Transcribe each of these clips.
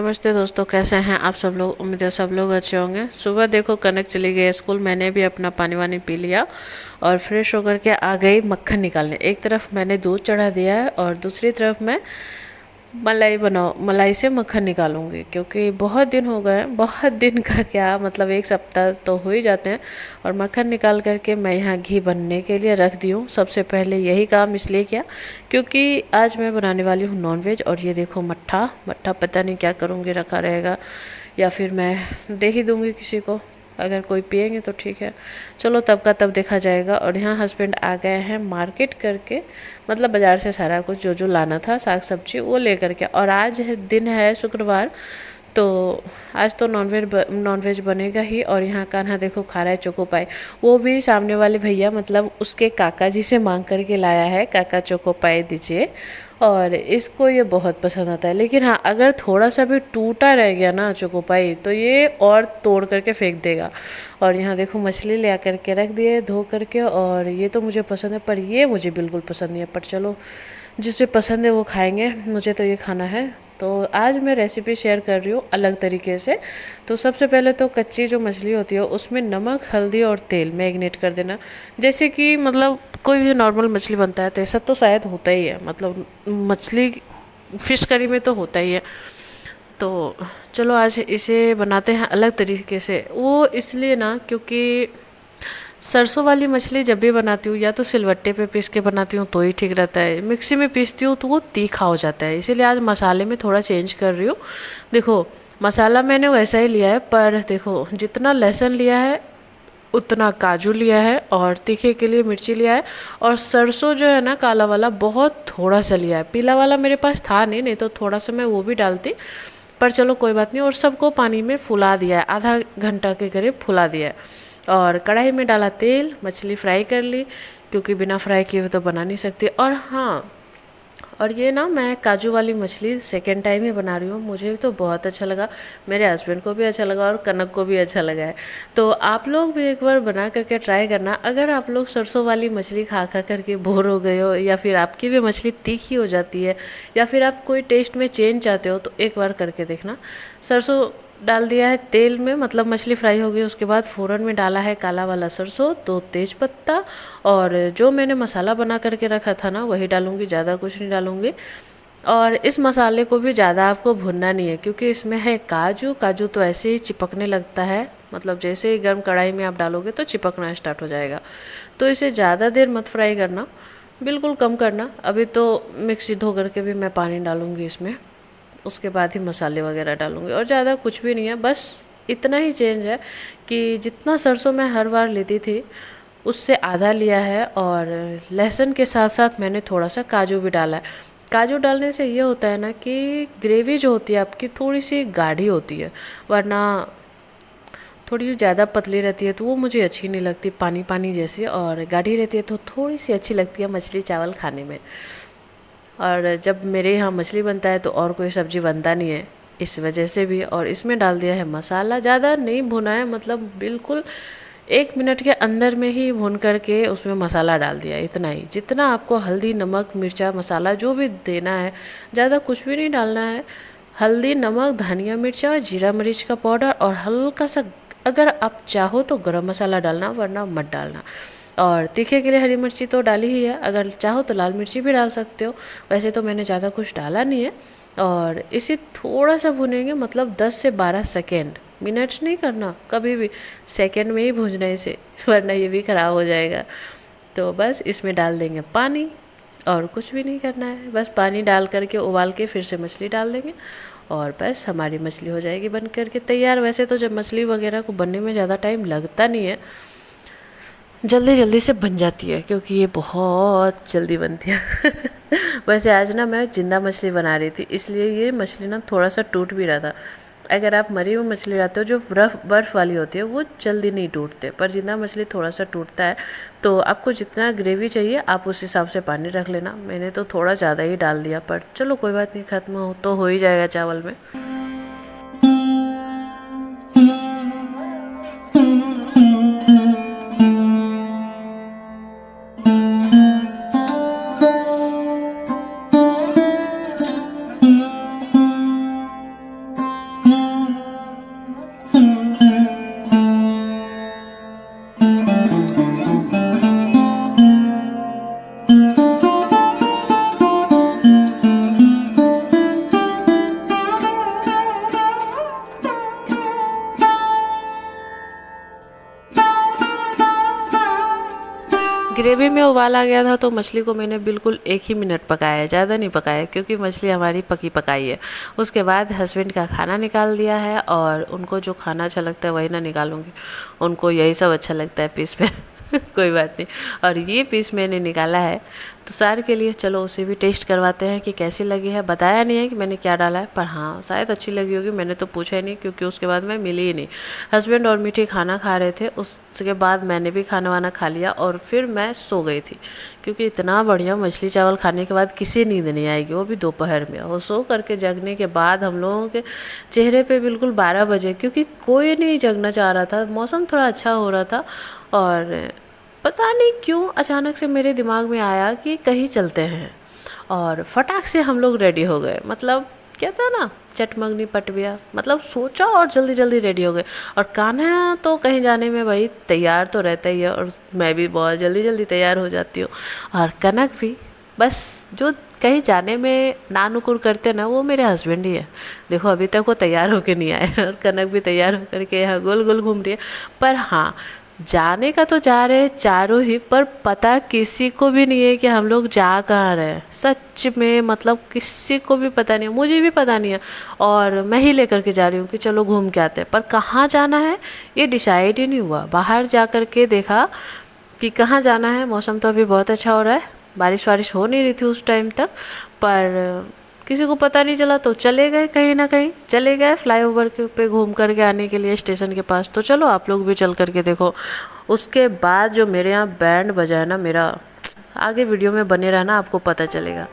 नमस्ते दोस्तों, कैसे हैं आप सब लोग। उम्मीद है सब लोग अच्छे होंगे। सुबह देखो कनक चली गई स्कूल, मैंने भी अपना पानी वानी पी लिया और फ्रेश होकर के आ गई मक्खन निकालने। एक तरफ मैंने दूध चढ़ा दिया है और दूसरी तरफ मैं मलाई से मक्खन निकालूंगी, क्योंकि बहुत दिन हो गए हैं। बहुत दिन का क्या मतलब, एक सप्ताह तो हो ही जाते हैं। और मक्खन निकाल करके मैं यहाँ घी बनने के लिए रख दी हूँ। सबसे पहले यही काम इसलिए किया क्योंकि आज मैं बनाने वाली हूँ नॉनवेज। और ये देखो मट्ठा मट्ठा, पता नहीं क्या करूँगी, रखा रहेगा या फिर मैं दे ही दूँगी किसी को। अगर कोई पिएंगे तो ठीक है, चलो तब का तब देखा जाएगा। और यहाँ हस्बैंड आ गए हैं मार्केट करके, मतलब बाज़ार से सारा कुछ जो जो लाना था, साग सब्जी वो ले करके। और आज दिन है शुक्रवार, तो आज तो नॉनवेज बनेगा ही। और यहाँ कान्हा देखो खा रहा है चोको पाई, वो भी सामने वाले भैया मतलब उसके काका जी से मांग करके लाया है। काका चोको पाई दीजिए, और इसको ये बहुत पसंद आता है। लेकिन हाँ, अगर थोड़ा सा भी टूटा रह गया ना चोको पाई, तो ये और तोड़ करके फेंक देगा। और यहाँ देखो मछली ले आकर के रख दिए धो करके। और ये तो मुझे पसंद है, पर ये मुझे बिल्कुल पसंद नहीं है। पर चलो, जिसे पसंद है वो खाएंगे, मुझे तो ये खाना है। तो आज मैं रेसिपी शेयर कर रही हूँ अलग तरीके से। तो सबसे पहले तो कच्ची जो मछली होती है उसमें नमक, हल्दी और तेल मैरिनेट कर देना। जैसे कि मतलब कोई भी नॉर्मल मछली बनता है तो ऐसा तो शायद होता ही है, मतलब मछली फिश करी में तो होता ही है। तो चलो आज इसे बनाते हैं अलग तरीके से। वो इसलिए ना, क्योंकि सरसों वाली मछली जब भी बनाती हूँ या तो सिलवट्टे पे पीस के बनाती हूँ तो ही ठीक रहता है, मिक्सी में पीसती हूँ तो वो तीखा हो जाता है। इसीलिए आज मसाले में थोड़ा चेंज कर रही हूँ। देखो मसाला मैंने वैसा ही लिया है, पर देखो जितना लहसुन लिया है उतना काजू लिया है, और तीखे के लिए मिर्ची लिया है। और सरसों जो है ना काला वाला, बहुत थोड़ा सा लिया है। पीला वाला मेरे पास था नहीं तो थोड़ा सा मैं वो भी डालती, पर चलो कोई बात नहीं। और सबको पानी में फुला दिया है, आधा घंटा के करीब फुला दिया है। और कढ़ाई में डाला तेल, मछली फ्राई कर ली, क्योंकि बिना फ्राई किए हुए तो बना नहीं सकती। और हाँ, और ये ना मैं काजू वाली मछली सेकेंड टाइम ही बना रही हूँ, मुझे तो बहुत अच्छा लगा, मेरे हस्बैंड को भी अच्छा लगा और कनक को भी अच्छा लगा है। तो आप लोग भी एक बार बना करके ट्राई करना। अगर आप लोग सरसों वाली मछली खा खा करके बोर हो गए हो, या फिर आपकी भी मछली तीखी हो जाती है, या फिर आप कोई टेस्ट में चेंज चाहते हो, तो एक बार करके देखना। सरसों डाल दिया है तेल में, मतलब मछली फ्राई हो गई, उसके बाद फ़ौरन में डाला है काला वाला सरसों, 2 तेज़ पत्ता। और जो मैंने मसाला बना करके रखा था ना वही डालूंगी, ज़्यादा कुछ नहीं डालूंगी। और इस मसाले को भी ज़्यादा आपको भुनना नहीं है, क्योंकि इसमें है काजू। काजू तो ऐसे ही चिपकने लगता है, मतलब जैसे ही गर्म कढ़ाई में आप डालोगे तो चिपकना स्टार्ट हो जाएगा। तो इसे ज़्यादा देर मत फ्राई करना, बिल्कुल कम करना। अभी तो मिक्सी धो करके भी मैं पानी डालूंगी इसमें, उसके बाद ही मसाले वगैरह डालूंगी। और ज़्यादा कुछ भी नहीं है, बस इतना ही चेंज है कि जितना सरसों मैं हर बार लेती थी उससे आधा लिया है। और लहसुन के साथ साथ मैंने थोड़ा सा काजू भी डाला है। काजू डालने से ये होता है ना कि ग्रेवी जो होती है आपकी थोड़ी सी गाढ़ी होती है, वरना थोड़ी ज़्यादा पतली रहती है तो वो मुझे अच्छी नहीं लगती, पानी पानी जैसी। और गाढ़ी रहती है तो थोड़ी सी अच्छी लगती है मछली चावल खाने में। और जब मेरे यहाँ मछली बनता है तो और कोई सब्ज़ी बनता नहीं है, इस वजह से भी। और इसमें डाल दिया है मसाला, ज़्यादा नहीं भुना है, मतलब बिल्कुल 1 मिनट के अंदर में ही भून करके उसमें मसाला डाल दिया, इतना ही। जितना आपको हल्दी नमक मिर्चा मसाला जो भी देना है, ज़्यादा कुछ भी नहीं डालना है। हल्दी नमक धनिया मिर्चा जीरा मरीच का पाउडर, और हल्का सा अगर आप चाहो तो गरम मसाला डालना, वरना मत डालना। और तीखे के लिए हरी मिर्ची तो डाली ही है, अगर चाहो तो लाल मिर्ची भी डाल सकते हो। वैसे तो मैंने ज़्यादा कुछ डाला नहीं है। और इसे थोड़ा सा भुनेंगे, मतलब 10 से 12 सेकेंड, मिनट नहीं करना कभी भी, सेकेंड में ही भूनना है इसे, वरना ये भी ख़राब हो जाएगा। तो बस इसमें डाल देंगे पानी, और कुछ भी नहीं करना है, बस पानी डाल करके उबाल के फिर से मछली डाल देंगे, और बस हमारी मछली हो जाएगी बन करके तैयार। वैसे तो जब मछली वगैरह को बनने में ज़्यादा टाइम लगता नहीं है, जल्दी जल्दी से बन जाती है, क्योंकि ये बहुत जल्दी बनती है। वैसे आज ना मैं जिंदा मछली बना रही थी, इसलिए ये मछली ना थोड़ा सा टूट भी रहा था। अगर आप मरी हुई मछली लाते हो जो बर्फ़ वाली होती है वो जल्दी नहीं टूटते, पर जिंदा मछली थोड़ा सा टूटता है। तो आपको जितना ग्रेवी चाहिए आप उस हिसाब से पानी रख लेना। मैंने तो थोड़ा ज़्यादा ही डाल दिया, पर चलो कोई बात नहीं, ख़त्म हो ही जाएगा चावल में। तभी में उबाल आ गया था, तो मछली को मैंने बिल्कुल 1 ही मिनट पकाया है, ज़्यादा नहीं पकाया, क्योंकि मछली हमारी पकी पकाई है। उसके बाद हस्बैंड का खाना निकाल दिया है, और उनको जो खाना अच्छा लगता है वही ना निकालूंगी, उनको यही सब अच्छा लगता है पीस में कोई बात नहीं। और ये पीस मैंने निकाला है तो सार के लिए, चलो उसे भी टेस्ट करवाते हैं कि कैसी लगी है। बताया नहीं है कि मैंने क्या डाला है, पर हाँ शायद अच्छी लगी होगी, मैंने तो पूछा ही नहीं, क्योंकि उसके बाद मैं मिली ही नहीं। हस्बैंड और मीठी खाना खा रहे थे, उसके बाद मैंने भी खाना वाना खा लिया और फिर मैं सो गई थी, क्योंकि इतना बढ़िया मछली चावल खाने के बाद किसी नींद नहीं आएगी, वो भी दोपहर में। और सो करके जगने के बाद हम लोगों के चेहरे पे बिल्कुल 12 बजे, क्योंकि कोई नहीं जगना चाह रहा था, मौसम थोड़ा अच्छा हो रहा था, और पता नहीं क्यों अचानक से मेरे दिमाग में आया कि कहीं चलते हैं, और फटाक से हम लोग रेडी हो गए। मतलब कहता है ना, चटमंगनी पट गया, मतलब सोचा और जल्दी जल्दी रेडी हो गए। और कान्हा तो कहीं जाने में भाई तैयार तो रहता ही है, और मैं भी बहुत जल्दी जल्दी तैयार हो जाती हूँ, और कनक भी। बस जो कहीं जाने में नानुकुर करते ना, वो मेरे हस्बैंड ही है। देखो अभी तक वो तैयार होके नहीं आए, और कनक भी तैयार होकर के यहाँ गोल गोल घूम रही है। पर हाँ, जाने का तो जा रहे हैं चारों ही, पर पता किसी को भी नहीं है कि हम लोग जा कहाँ रहे हैं, सच में। मतलब किसी को भी पता नहीं है, मुझे भी पता नहीं है, और मैं ही लेकर के जा रही हूँ कि चलो घूम के आते हैं। पर कहाँ जाना है ये डिसाइड ही नहीं हुआ। बाहर जा कर के देखा कि कहाँ जाना है। मौसम तो अभी बहुत अच्छा हो रहा है, बारिश वारिश हो नहीं रही थी उस टाइम तक, पर किसी को पता नहीं चला, तो चले गए कहीं ना कहीं, चले गए फ्लाईओवर के ऊपर घूम करके आने के लिए स्टेशन के पास। तो चलो आप लोग भी चल करके देखो। उसके बाद जो मेरे यहाँ बैंड बजा है ना मेरा, आगे वीडियो में बने रहना, आपको पता चलेगा।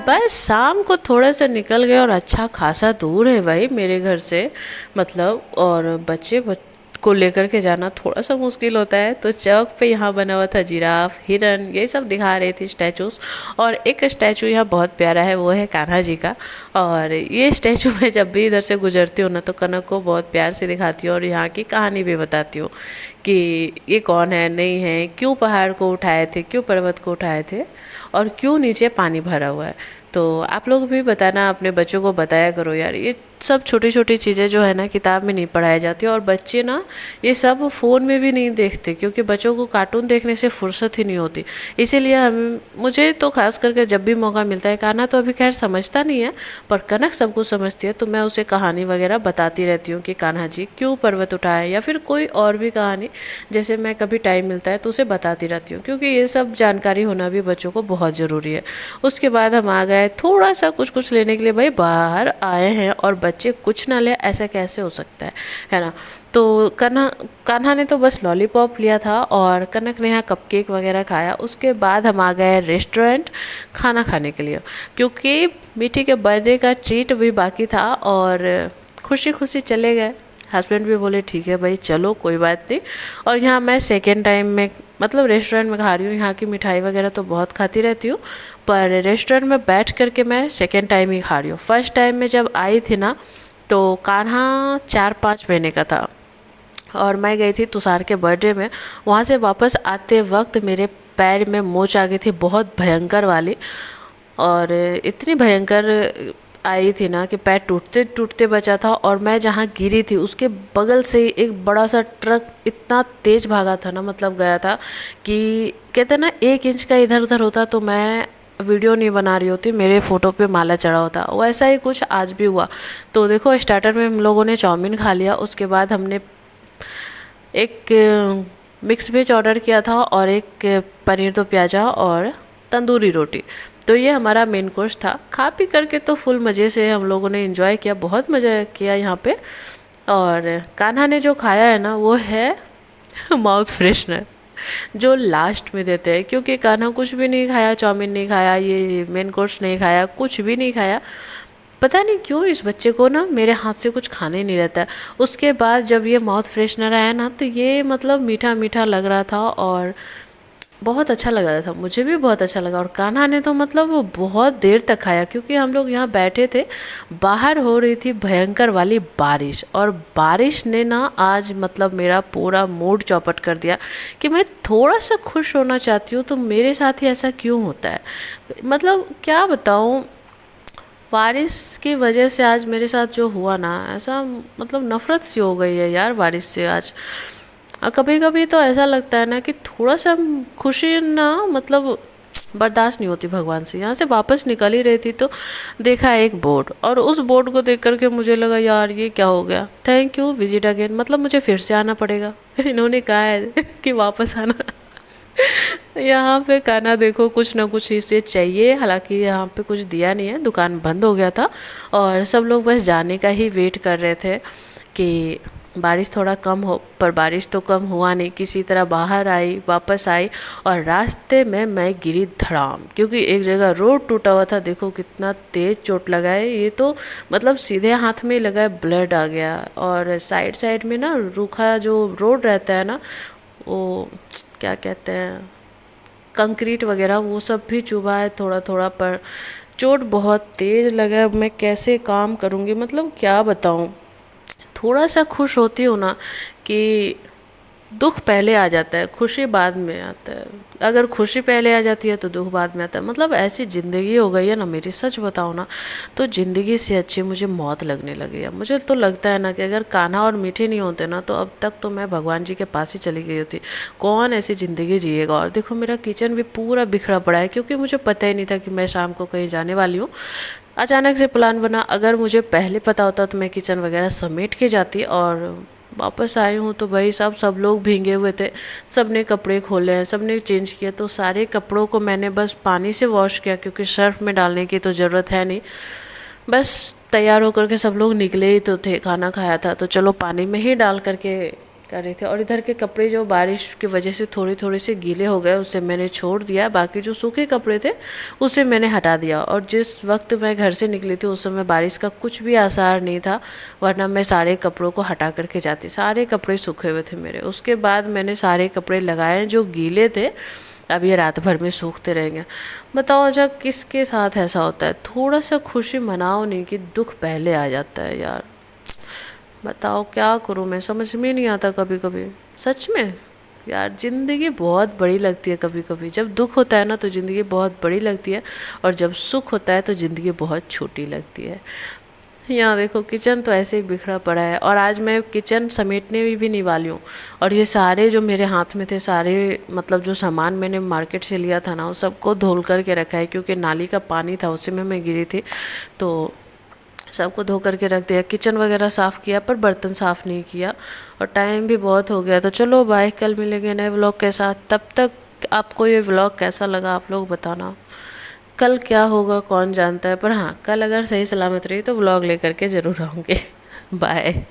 बस शाम को थोड़ा सा निकल गए, और अच्छा खासा दूर है भाई मेरे घर से, मतलब। और बच्चे को लेकर के जाना थोड़ा सा मुश्किल होता है। तो चौक पे यहाँ बना हुआ था जिराफ, हिरन, ये सब दिखा रही थी स्टैचूज। और एक स्टैचू यहाँ बहुत प्यारा है, वो है कान्हा जी का। और ये स्टैचू मैं जब भी इधर से गुजरती हूँ ना, तो कनक को बहुत प्यार से दिखाती हूँ, और यहाँ की कहानी भी बताती हूँ कि ये कौन है, नहीं है, क्यों पहाड़ को उठाए थे, क्यों पर्वत को उठाए थे, और क्यों नीचे पानी भरा हुआ है। तो आप लोग भी बताना, अपने बच्चों को बताया करो यार, ये सब छोटी छोटी चीज़ें जो है ना किताब में नहीं पढ़ाई जाती। और बच्चे ना ये सब फ़ोन में भी नहीं देखते, क्योंकि बच्चों को कार्टून देखने से फुर्सत ही नहीं होती। इसीलिए मुझे तो खास करके जब भी मौका मिलता है, कान्हा तो अभी खैर समझता नहीं है, पर कनक सब कुछ समझती है, तो मैं उसे कहानी वगैरह बताती रहती हूँ कि कान्हा जी क्यों पर्वत उठाए, या फिर कोई और भी कहानी, जैसे मैं कभी टाइम मिलता है तो उसे बताती रहती हूँ, क्योंकि ये सब जानकारी होना भी बच्चों को बहुत ज़रूरी है। उसके बाद हम आ गए थोड़ा सा कुछ लेने के लिए। भाई बाहर आए हैं और बच्चे कुछ ना ले, ऐसा कैसे हो सकता है ना। तो कान्हा ने तो बस लॉलीपॉप लिया था, और कनक ने यहाँ कपकेक वगैरह खाया। उसके बाद हम आ गए रेस्टोरेंट खाना खाने के लिए, क्योंकि मीठी के बर्थडे का ट्रीट भी बाकी था, और खुशी खुशी चले गए। हस्बैंड भी बोले ठीक है भाई चलो कोई बात नहीं। और यहाँ मैं सेकेंड टाइम में मतलब रेस्टोरेंट में खा रही हूँ। यहाँ की मिठाई वगैरह तो बहुत खाती रहती हूँ, पर रेस्टोरेंट में बैठ करके मैं सेकेंड टाइम ही खा रही हूँ। फर्स्ट टाइम में जब आई थी ना, तो कान्हा 4-5 महीने का था, और मैं गई थी तुषार के बर्थडे में। वहाँ से वापस आते वक्त मेरे पैर में मोच आ गई थी, बहुत भयंकर वाली। और इतनी भयंकर, आई थी ना कि पैर टूटते टूटते बचा था, और मैं जहाँ गिरी थी उसके बगल से ही एक बड़ा सा ट्रक इतना तेज भागा था ना, मतलब गया था कि कहते हैं ना 1 इंच का इधर उधर होता तो मैं वीडियो नहीं बना रही होती, मेरे फ़ोटो पे माला चढ़ा होता। वैसा ही कुछ आज भी हुआ। तो देखो स्टार्टर में हम लोगों ने चाउमीन खा लिया, उसके बाद हमने एक मिक्स वेज ऑर्डर किया था और एक पनीर दो प्याजा और तंदूरी रोटी। तो ये हमारा मेन कोर्स था। खा पी करके तो फुल मज़े से हम लोगों ने एंजॉय किया, बहुत मज़ा किया यहाँ पे। और कान्हा ने जो खाया है ना वो है माउथ फ्रेशनर, जो लास्ट में देते हैं, क्योंकि कान्हा कुछ भी नहीं खाया, चाउमीन नहीं खाया, ये मेन कोर्स नहीं खाया, कुछ भी नहीं खाया। पता नहीं क्यों इस बच्चे को ना मेरे हाथ से कुछ खाने नहीं रहता है। उसके बाद जब ये माउथ फ्रेशनर आया ना तो ये मतलब मीठा मीठा लग रहा था और बहुत अच्छा लग रहा था, मुझे भी बहुत अच्छा लगा। और कान्हा ने तो मतलब वो बहुत देर तक खाया, क्योंकि हम लोग यहाँ बैठे थे, बाहर हो रही थी भयंकर वाली बारिश, और बारिश ने ना आज मतलब मेरा पूरा मूड चौपट कर दिया कि मैं थोड़ा सा खुश होना चाहती हूँ तो मेरे साथ ही ऐसा क्यों होता है। मतलब क्या बताऊँ, बारिश की वजह से आज मेरे साथ जो हुआ ना, ऐसा मतलब नफ़रत सी हो गई है यार बारिश से आज। और कभी कभी तो ऐसा लगता है ना कि थोड़ा सा खुशी ना मतलब बर्दाश्त नहीं होती भगवान से। यहाँ से वापस निकल ही रही थी तो देखा एक बोर्ड, और उस बोर्ड को देख करके मुझे लगा यार ये क्या हो गया, थैंक यू विजिट अगेन, मतलब मुझे फिर से आना पड़ेगा। इन्होंने कहा है कि वापस आना। यहाँ पे खाना देखो कुछ ना कुछ इसे चाहिए, हालांकि यहाँ पे कुछ दिया नहीं है, दुकान बंद हो गया था और सब लोग बस जाने का ही वेट कर रहे थे कि बारिश थोड़ा कम हो, पर बारिश तो कम हुआ नहीं। किसी तरह बाहर आई, वापस आई, और रास्ते में मैं गिरी धड़ाम, क्योंकि एक जगह रोड टूटा हुआ था। देखो कितना तेज चोट लगा है, ये तो मतलब सीधे हाथ में लगा है, ब्लड आ गया। और साइड साइड में ना रूखा जो रोड रहता है ना, वो क्या कहते हैं, कंक्रीट वगैरह, वो सब भी चुभा है थोड़ा थोड़ा, पर चोट बहुत तेज़ लगा है। मैं कैसे काम करूँगी, मतलब क्या बताऊँ। थोड़ा सा खुश होती हूँ ना कि दुख पहले आ जाता है, खुशी बाद में आता है। अगर खुशी पहले आ जाती है तो दुख बाद में आता है। मतलब ऐसी ज़िंदगी हो गई है ना मेरी, सच बताऊँ ना तो ज़िंदगी से अच्छी मुझे मौत लगने लगी है। मुझे तो लगता है ना कि अगर कान्हा और मीठे नहीं होते ना तो अब तक तो मैं भगवान जी के पास ही चली गई होती। कौन ऐसी ज़िंदगी जिएगा। और देखो मेरा किचन भी पूरा बिखरा पड़ा है, क्योंकि मुझे पता ही नहीं था कि मैं शाम को कहीं जाने वाली हूँ। अचानक से प्लान बना, अगर मुझे पहले पता होता तो मैं किचन वगैरह समेट के जाती। और वापस आई हूँ तो भाई सब लोग भीगे हुए थे, सब ने कपड़े खोले हैं, सब ने चेंज किया। तो सारे कपड़ों को मैंने बस पानी से वॉश किया, क्योंकि सर्फ में डालने की तो ज़रूरत है नहीं। बस तैयार होकर के सब लोग निकले ही तो थे, खाना खाया था तो चलो पानी में ही डाल करके कर रहे थे। और इधर के कपड़े जो बारिश की वजह से थोड़े थोड़े से गीले हो गए, उसे मैंने छोड़ दिया। बाकी जो सूखे कपड़े थे उसे मैंने हटा दिया। और जिस वक्त मैं घर से निकली थी उस समय बारिश का कुछ भी आसार नहीं था, वरना मैं सारे कपड़ों को हटा करके जाती। सारे कपड़े सूखे हुए थे मेरे। उसके बाद मैंने सारे कपड़े लगाए जो गीले थे, अब ये रात भर में सूखते रहेंगे। बताओ अच्छा किसके साथ ऐसा होता है। थोड़ा सा खुशी मनाओ नहीं कि दुख पहले आ जाता है यार। बताओ क्या करूँ मैं, समझ में नहीं आता कभी कभी सच में। यार ज़िंदगी बहुत बड़ी लगती है कभी कभी। जब दुख होता है ना तो ज़िंदगी बहुत बड़ी लगती है, और जब सुख होता है तो ज़िंदगी बहुत छोटी लगती है। यहाँ देखो किचन तो ऐसे ही बिखरा पड़ा है, और आज मैं किचन समेटने भी नहीं वाली हूँ। और ये सारे जो मेरे हाथ में थे, सारे मतलब जो सामान मैंने मार्केट से लिया था ना, वो सबको धुल करके रखा है, क्योंकि नाली का पानी था उसी में मैं गिरी थी। तो सबको धो करके रख दिया, किचन वगैरह साफ़ किया, पर बर्तन साफ़ नहीं किया। और टाइम भी बहुत हो गया। तो चलो बाय, कल मिलेंगे नए व्लॉग के साथ। तब तक आपको ये व्लॉग कैसा लगा आप लोग बताना। कल क्या होगा कौन जानता है, पर हाँ कल अगर सही सलामत रही तो व्लॉग लेकर के ज़रूर आऊँगी। बाय।